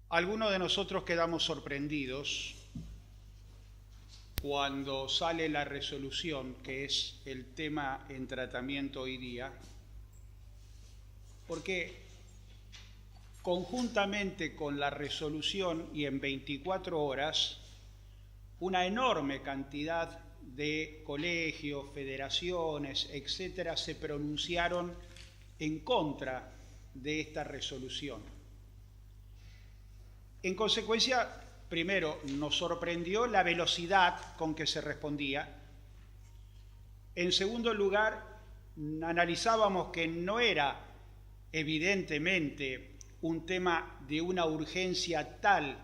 Algunos de nosotros quedamos sorprendidos cuando sale la resolución, que es el tema en tratamiento hoy día, porque conjuntamente con la resolución y en 24 horas, una enorme cantidad de colegios, federaciones, etcétera, se pronunciaron en contra de esta resolución. En consecuencia, primero, nos sorprendió la velocidad con que se respondía. En segundo lugar, analizábamos que no era evidentemente un tema de una urgencia tal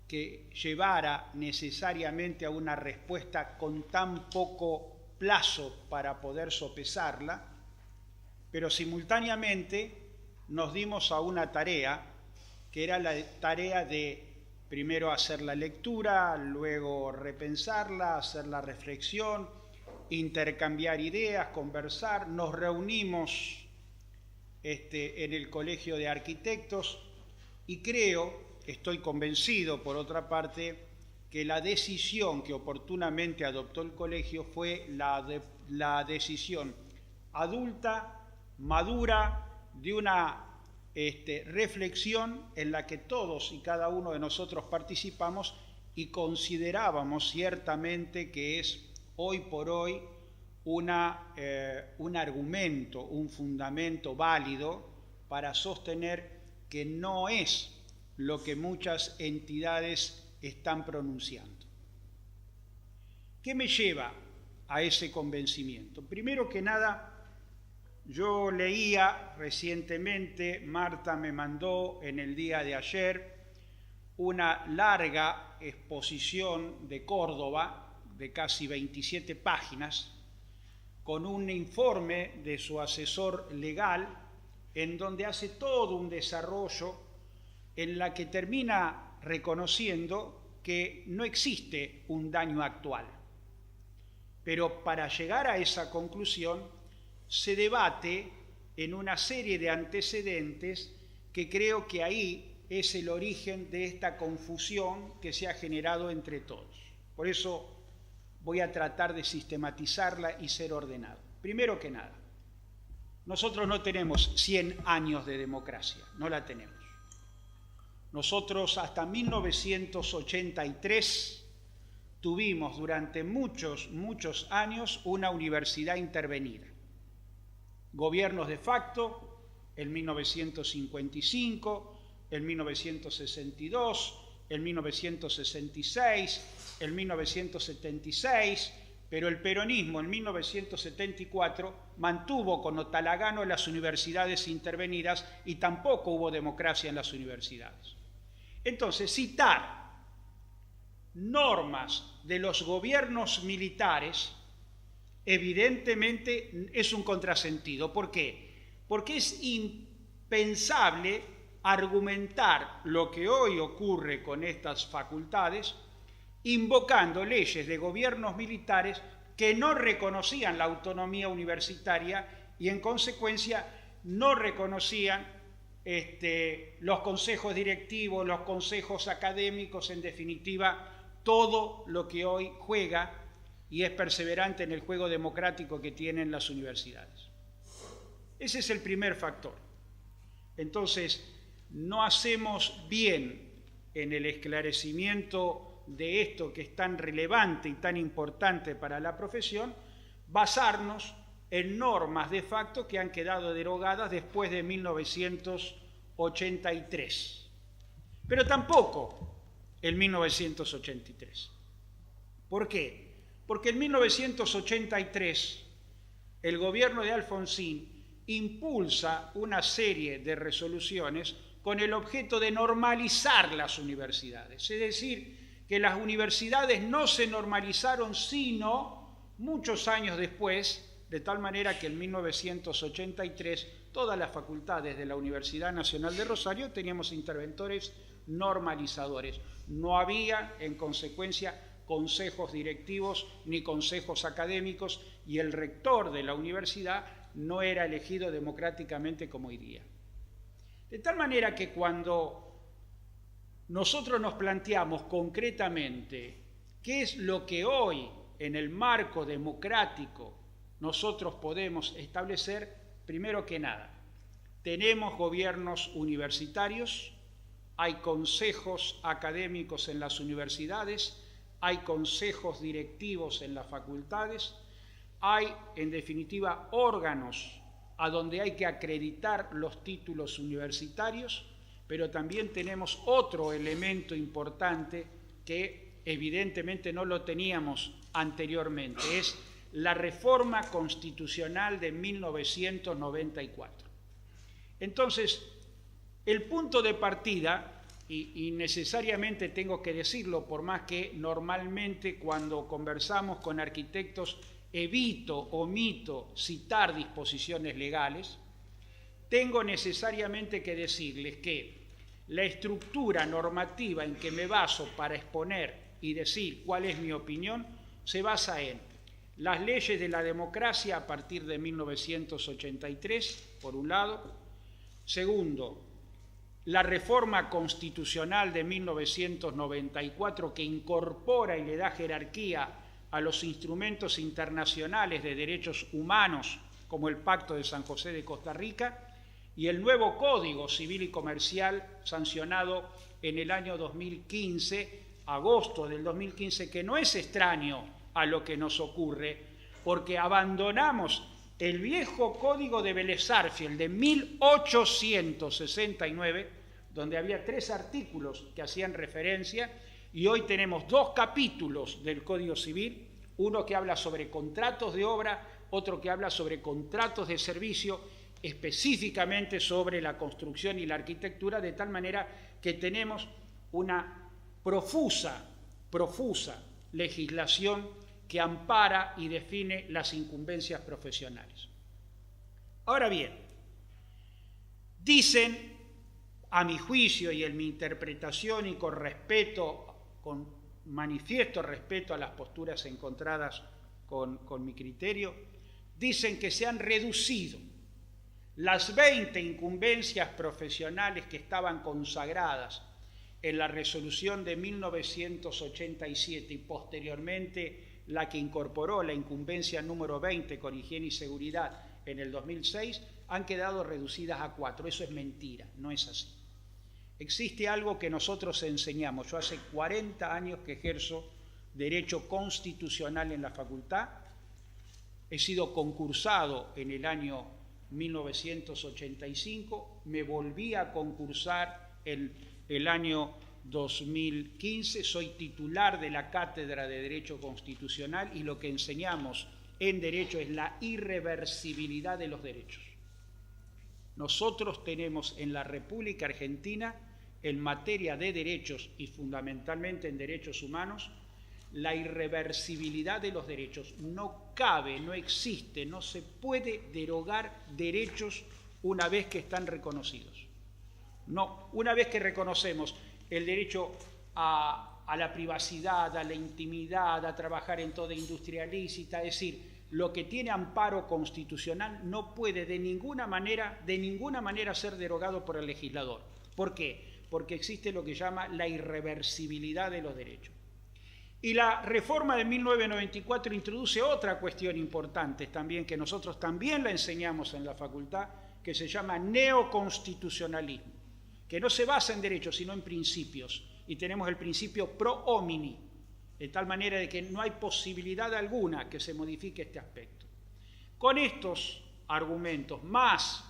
que llevara necesariamente a una respuesta con tan poco plazo para poder sopesarla, pero simultáneamente nos dimos a una tarea que era la tarea de primero hacer la lectura, luego repensarla, hacer la reflexión, intercambiar ideas, conversar. Nos reunimos en el Colegio de Arquitectos y estoy convencido por otra parte, que la decisión que oportunamente adoptó el colegio fue la decisión adulta, madura, de una reflexión en la que todos y cada uno de nosotros participamos y considerábamos ciertamente que es hoy por hoy un argumento, un fundamento válido para sostener que no es lo que muchas entidades están pronunciando. ¿Qué me lleva a ese convencimiento? Primero que nada, yo leía recientemente, Marta me mandó en el día de ayer, una larga exposición de Córdoba de casi 27 páginas, con un informe de su asesor legal, en donde hace todo un desarrollo en la que termina reconociendo que no existe un daño actual. Pero para llegar a esa conclusión, se debate en una serie de antecedentes que creo que ahí es el origen de esta confusión que se ha generado entre todos. Por eso voy a tratar de sistematizarla y ser ordenado. Primero que nada, nosotros no tenemos 100 años de democracia, no la tenemos. Nosotros hasta 1983 tuvimos durante muchos años una universidad intervenida. Gobiernos de facto, en 1955, en 1962, en 1966, en 1976, pero el peronismo en 1974 mantuvo con Otalagano las universidades intervenidas y tampoco hubo democracia en las universidades. Entonces, citar normas de los gobiernos militares evidentemente es un contrasentido. ¿Por qué? Porque es impensable argumentar lo que hoy ocurre con estas facultades invocando leyes de gobiernos militares que no reconocían la autonomía universitaria y en consecuencia no reconocían los consejos directivos, los consejos académicos, en definitiva, todo lo que hoy juega y es perseverante en el juego democrático que tienen las universidades. Ese es el primer factor. Entonces, no hacemos bien en el esclarecimiento de esto que es tan relevante y tan importante para la profesión, basarnos en normas de facto que han quedado derogadas después de 1983. Pero tampoco en 1983. ¿Por qué? Porque en 1983 el gobierno de Alfonsín impulsa una serie de resoluciones con el objeto de normalizar las universidades. Es decir, que las universidades no se normalizaron sino muchos años después, de tal manera que en 1983 todas las facultades de la Universidad Nacional de Rosario teníamos interventores normalizadores. No había, en consecuencia, consejos directivos ni consejos académicos y el rector de la universidad no era elegido democráticamente como hoy día. De tal manera que cuando nosotros nos planteamos concretamente qué es lo que hoy, en el marco democrático, nosotros podemos establecer. Primero que nada, tenemos gobiernos universitarios, hay consejos académicos en las universidades, hay consejos directivos en las facultades, hay, en definitiva, órganos a donde hay que acreditar los títulos universitarios, pero también tenemos otro elemento importante que evidentemente no lo teníamos anteriormente, es la reforma constitucional de 1994. Entonces, el punto de partida, y necesariamente tengo que decirlo, por más que normalmente cuando conversamos con arquitectos omito citar disposiciones legales, tengo necesariamente que decirles que la estructura normativa en que me baso para exponer y decir cuál es mi opinión se basa en las leyes de la democracia a partir de 1983, por un lado. Segundo, la reforma constitucional de 1994 que incorpora y le da jerarquía a los instrumentos internacionales de derechos humanos como el Pacto de San José de Costa Rica y el nuevo Código Civil y Comercial sancionado en el año 2015, agosto del 2015, que no es extraño a lo que nos ocurre, porque abandonamos el viejo Código de Vélez Sarsfield de 1869, donde había 3 artículos que hacían referencia, y hoy tenemos 2 capítulos del Código Civil, uno que habla sobre contratos de obra, otro que habla sobre contratos de servicio, específicamente sobre la construcción y la arquitectura, de tal manera que tenemos una profusa legislación que ampara y define las incumbencias profesionales. Ahora bien, dicen, a mi juicio y en mi interpretación y con manifiesto respeto a las posturas encontradas con mi criterio, dicen que se han reducido las 20 incumbencias profesionales que estaban consagradas en la resolución de 1987 y posteriormente la que incorporó la incumbencia número 20 con higiene y seguridad en el 2006, han quedado reducidas a 4. Eso es mentira, no es así. Existe algo que nosotros enseñamos. Yo hace 40 años que ejerzo Derecho Constitucional en la facultad. He sido concursado en el año 1985, me volví a concursar el año 2015, soy titular de la Cátedra de Derecho Constitucional y lo que enseñamos en Derecho es la irreversibilidad de los derechos. Nosotros tenemos en la República Argentina, en materia de derechos y fundamentalmente en derechos humanos, la irreversibilidad de los derechos. No cabe, no existe, no se puede derogar derechos una vez que están reconocidos. No, una vez que reconocemos el derecho a la privacidad, a la intimidad, a trabajar en toda industria lícita, es decir, lo que tiene amparo constitucional no puede de ninguna manera ser derogado por el legislador. ¿Por qué? Porque existe lo que llama la irreversibilidad de los derechos. Y la reforma de 1994 introduce otra cuestión importante también, que nosotros también la enseñamos en la facultad, que se llama neoconstitucionalismo, que no se basa en derechos, sino en principios. Y tenemos el principio pro homini, de tal manera de que no hay posibilidad alguna que se modifique este aspecto. Con estos argumentos, más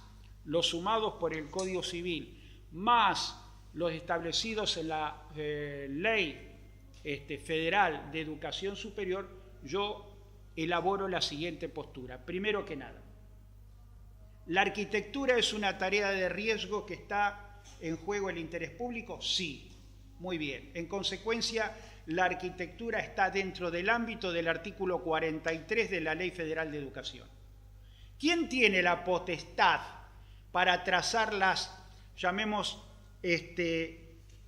los sumados por el Código Civil, más los establecidos en la Ley Federal de Educación Superior, yo elaboro la siguiente postura. Primero que nada, ¿la arquitectura es una tarea de riesgo que está en juego el interés público? Sí, muy bien. En consecuencia, la arquitectura está dentro del ámbito del artículo 43 de la Ley Federal de Educación. ¿Quién tiene la potestad para trazar las, llamemos,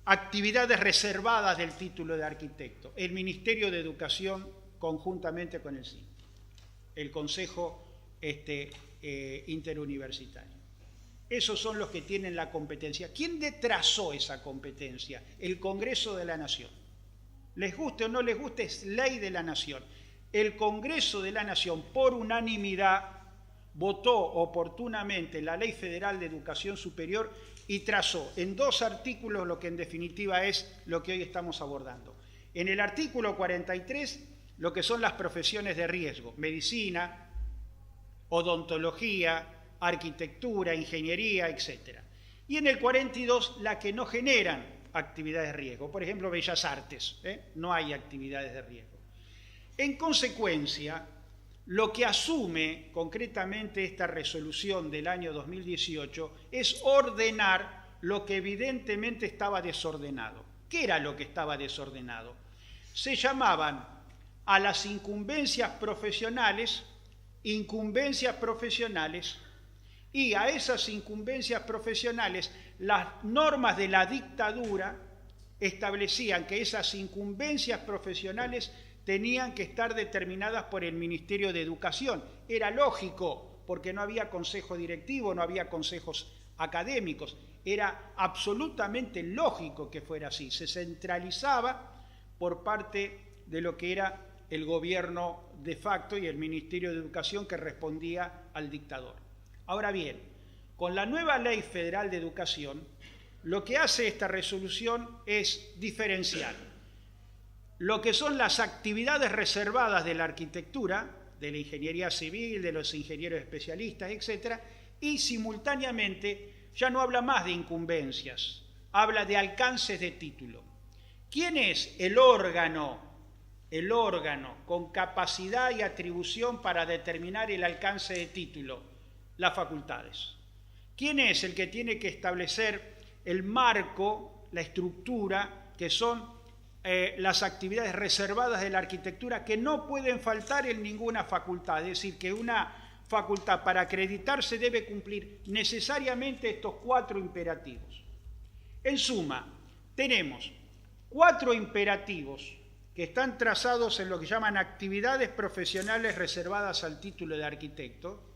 actividades reservadas del título de arquitecto? El Ministerio de Educación conjuntamente con el CIN, el Consejo Interuniversitario. Esos son los que tienen la competencia. ¿Quién trazó esa competencia? El Congreso de la Nación. Les guste o no les guste, es ley de la Nación. El Congreso de la Nación, por unanimidad, votó oportunamente la Ley Federal de Educación Superior y trazó en 2 artículos lo que en definitiva es lo que hoy estamos abordando. En el artículo 43, lo que son las profesiones de riesgo, medicina, odontología, arquitectura, ingeniería, etc. Y en el 42, la que no generan actividades de riesgo, por ejemplo, bellas artes, no hay actividades de riesgo. En consecuencia, lo que asume concretamente esta resolución del año 2018 es ordenar lo que evidentemente estaba desordenado. ¿Qué era lo que estaba desordenado? Se llamaban a las incumbencias profesionales, y a esas incumbencias profesionales las normas de la dictadura establecían que esas incumbencias profesionales tenían que estar determinadas por el Ministerio de Educación. Era lógico, porque no había consejo directivo, no había consejos académicos. Era absolutamente lógico que fuera así. Se centralizaba por parte de lo que era el gobierno de facto y el Ministerio de Educación que respondía al dictador. Ahora bien, con la nueva Ley Federal de Educación, lo que hace esta resolución es diferenciar lo que son las actividades reservadas de la arquitectura, de la ingeniería civil, de los ingenieros especialistas, etc., y simultáneamente ya no habla más de incumbencias, habla de alcances de título. ¿Quién es el órgano con capacidad y atribución para determinar el alcance de título? Las facultades. ¿Quién es el que tiene que establecer el marco, la estructura, que son las actividades reservadas de la arquitectura que no pueden faltar en ninguna facultad? Es decir, que una facultad para acreditarse debe cumplir necesariamente estos 4 imperativos. En suma, tenemos 4 imperativos que están trazados en lo que llaman actividades profesionales reservadas al título de arquitecto,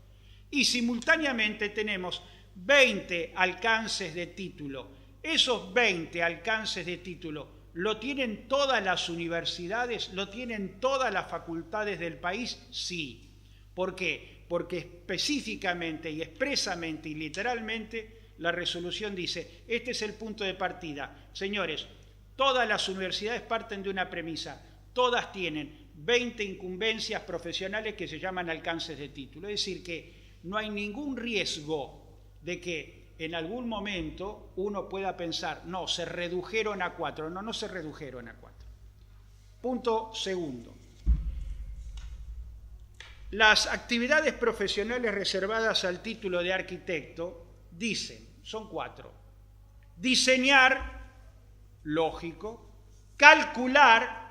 y simultáneamente tenemos 20 alcances de título. Esos 20 alcances de título ¿lo tienen todas las universidades? ¿Lo tienen todas las facultades del país? Sí. ¿Por qué? Porque específicamente y expresamente y literalmente la resolución dice, este es el punto de partida. Señores, todas las universidades parten de una premisa, todas tienen 20 incumbencias profesionales que se llaman alcances de título. Es decir, que no hay ningún riesgo de que en algún momento uno pueda pensar, no, se redujeron a 4. No, no se redujeron a 4. Punto segundo. Las actividades profesionales reservadas al título de arquitecto dicen, son 4. Diseñar, lógico. Calcular,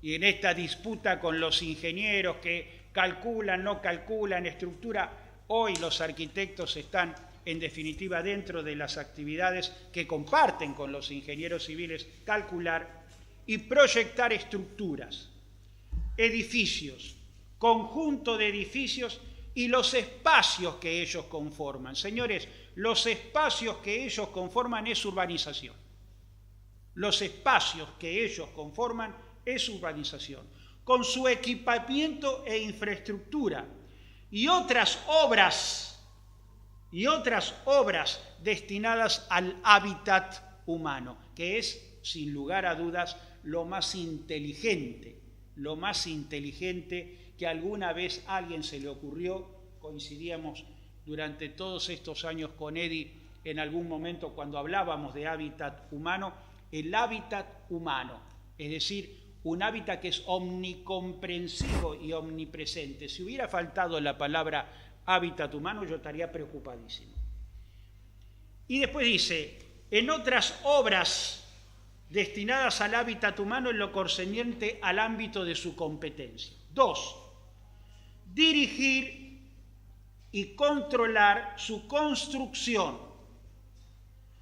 y en esta disputa con los ingenieros que calculan, no calculan, estructura, hoy los arquitectos están en definitiva dentro de las actividades que comparten con los ingenieros civiles, calcular y proyectar estructuras, edificios, conjunto de edificios y los espacios que ellos conforman. Señores, los espacios que ellos conforman es urbanización. Los espacios que ellos conforman es urbanización, con su equipamiento e infraestructura y otras obras destinadas al hábitat humano, que es, sin lugar a dudas, lo más inteligente que alguna vez a alguien se le ocurrió. Coincidíamos durante todos estos años con Eddie en algún momento cuando hablábamos de hábitat humano, el hábitat humano, es decir, un hábitat que es omnicomprensivo y omnipresente. Si hubiera faltado la palabra hábitat humano, yo estaría preocupadísimo. Y después dice, en otras obras destinadas al hábitat humano en lo concerniente al ámbito de su competencia. 2. Dirigir y controlar su construcción,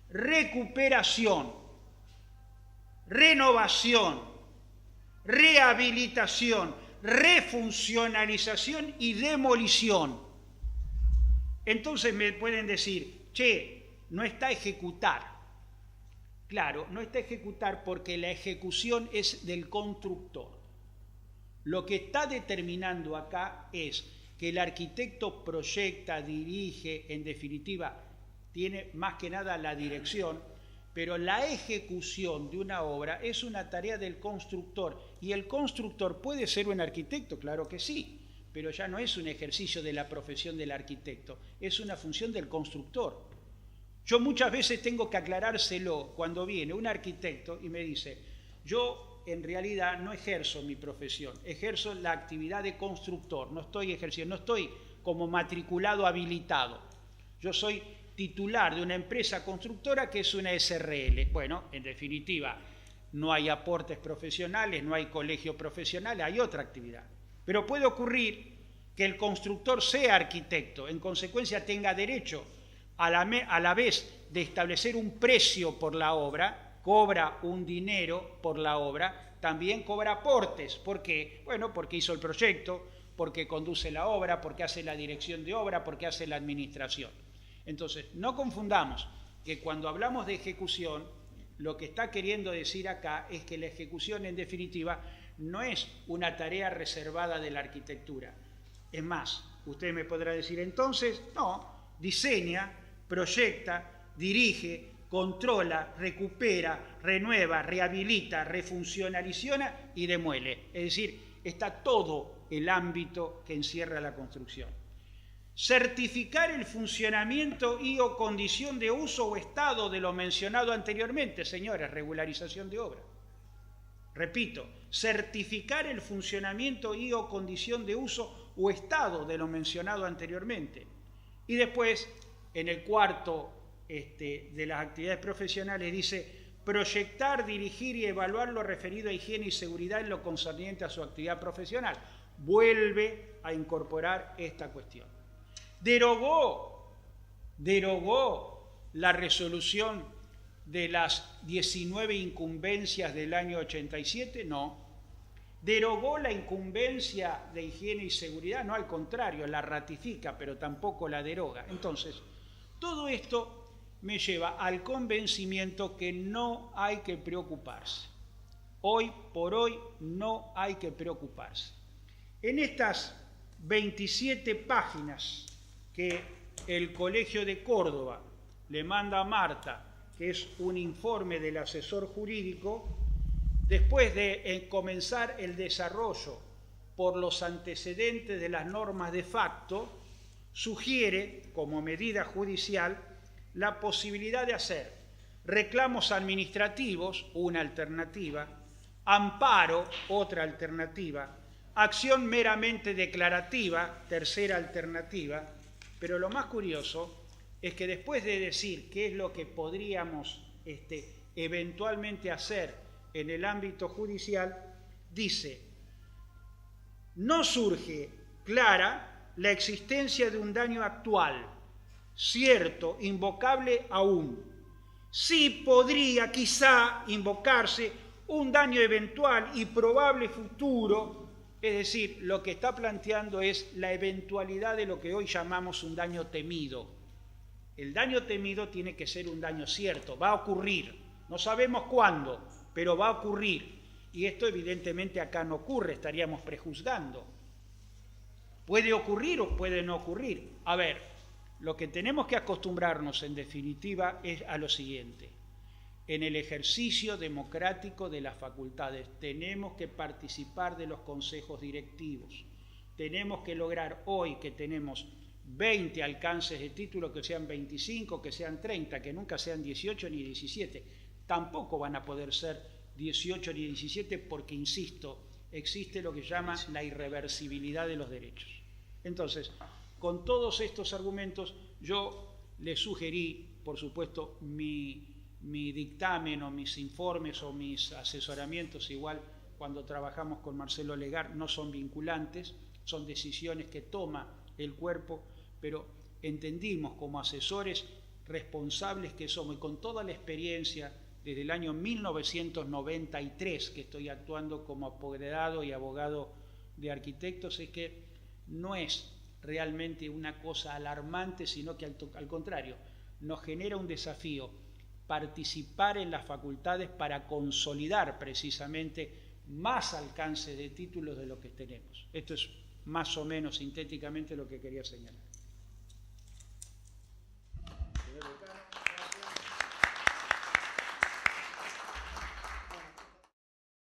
recuperación, renovación, rehabilitación, refuncionalización y demolición Entonces me pueden decir, che, no está ejecutar. Claro, no está ejecutar porque la ejecución es del constructor. Lo que está determinando acá es que el arquitecto proyecta, dirige, en definitiva, tiene más que nada la dirección, pero la ejecución de una obra es una tarea del constructor. ¿Y el constructor puede ser un arquitecto? Claro que sí, pero ya no es un ejercicio de la profesión del arquitecto, es una función del constructor. Yo muchas veces tengo que aclarárselo cuando viene un arquitecto y me dice, yo en realidad no ejerzo mi profesión, ejerzo la actividad de constructor, no estoy ejerciendo, no estoy como matriculado habilitado. Yo soy titular de una empresa constructora que es una SRL. Bueno, en definitiva, no hay aportes profesionales, no hay colegio profesional, hay otra actividad. Pero puede ocurrir que el constructor sea arquitecto, en consecuencia tenga derecho a la vez de establecer un precio por la obra, cobra un dinero por la obra, también cobra aportes. ¿Por qué? Bueno, porque hizo el proyecto, porque conduce la obra, porque hace la dirección de obra, porque hace la administración. Entonces, no confundamos que cuando hablamos de ejecución, lo que está queriendo decir acá es que la ejecución, en definitiva, no es una tarea reservada de la arquitectura. Es más, usted me podrá decir entonces, no, diseña, proyecta, dirige, controla, recupera, renueva, rehabilita, refuncionaliza y demuele. Es decir, está todo el ámbito que encierra la construcción. Certificar el funcionamiento y o condición de uso o estado de lo mencionado anteriormente, señores, regularización de obra. Repito, certificar el funcionamiento y o condición de uso o estado de lo mencionado anteriormente. Y después, en el cuarto de las actividades profesionales, dice proyectar, dirigir y evaluar lo referido a higiene y seguridad en lo concerniente a su actividad profesional. Vuelve a incorporar esta cuestión. Derogó la resolución de las 19 incumbencias del año 87, no. Derogó la incumbencia de higiene y seguridad, no, al contrario, la ratifica, pero tampoco la deroga. Entonces, todo esto me lleva al convencimiento que no hay que preocuparse. Hoy por hoy no hay que preocuparse. En estas 27 páginas que el Colegio de Córdoba le manda a Marta, que es un informe del asesor jurídico, después de comenzar el desarrollo por los antecedentes de las normas de facto, sugiere, como medida judicial, la posibilidad de hacer reclamos administrativos, una alternativa, amparo, otra alternativa, acción meramente declarativa, tercera alternativa, pero lo más curioso es que después de decir qué es lo que podríamos eventualmente hacer en el ámbito judicial, dice, no surge clara la existencia de un daño actual, cierto, invocable aún. Sí podría quizá invocarse un daño eventual y probable futuro, es decir, lo que está planteando es la eventualidad de lo que hoy llamamos un daño temido. El daño temido tiene que ser un daño cierto, va a ocurrir, no sabemos cuándo, pero va a ocurrir. Y esto evidentemente acá no ocurre, estaríamos prejuzgando. Puede ocurrir o puede no ocurrir. A ver, lo que tenemos que acostumbrarnos en definitiva es a lo siguiente. En el ejercicio democrático de las facultades tenemos que participar de los consejos directivos. Tenemos que lograr hoy que tenemos 20 alcances de título, que sean 25, que sean 30, que nunca sean 18 ni 17. Tampoco van a poder ser 18 ni 17 porque, insisto, existe lo que llama la irreversibilidad de los derechos. Entonces, con todos estos argumentos, yo le sugerí, por supuesto, mi dictamen o mis informes o mis asesoramientos, igual cuando trabajamos con Marcelo Legar, no son vinculantes, son decisiones que toma el cuerpo, pero entendimos como asesores responsables que somos, y con toda la experiencia desde el año 1993 que estoy actuando como apoderado y abogado de arquitectos, es que no es realmente una cosa alarmante, sino que al contrario, nos genera un desafío participar en las facultades para consolidar precisamente más alcance de títulos de lo que tenemos. Esto es más o menos sintéticamente lo que quería señalar.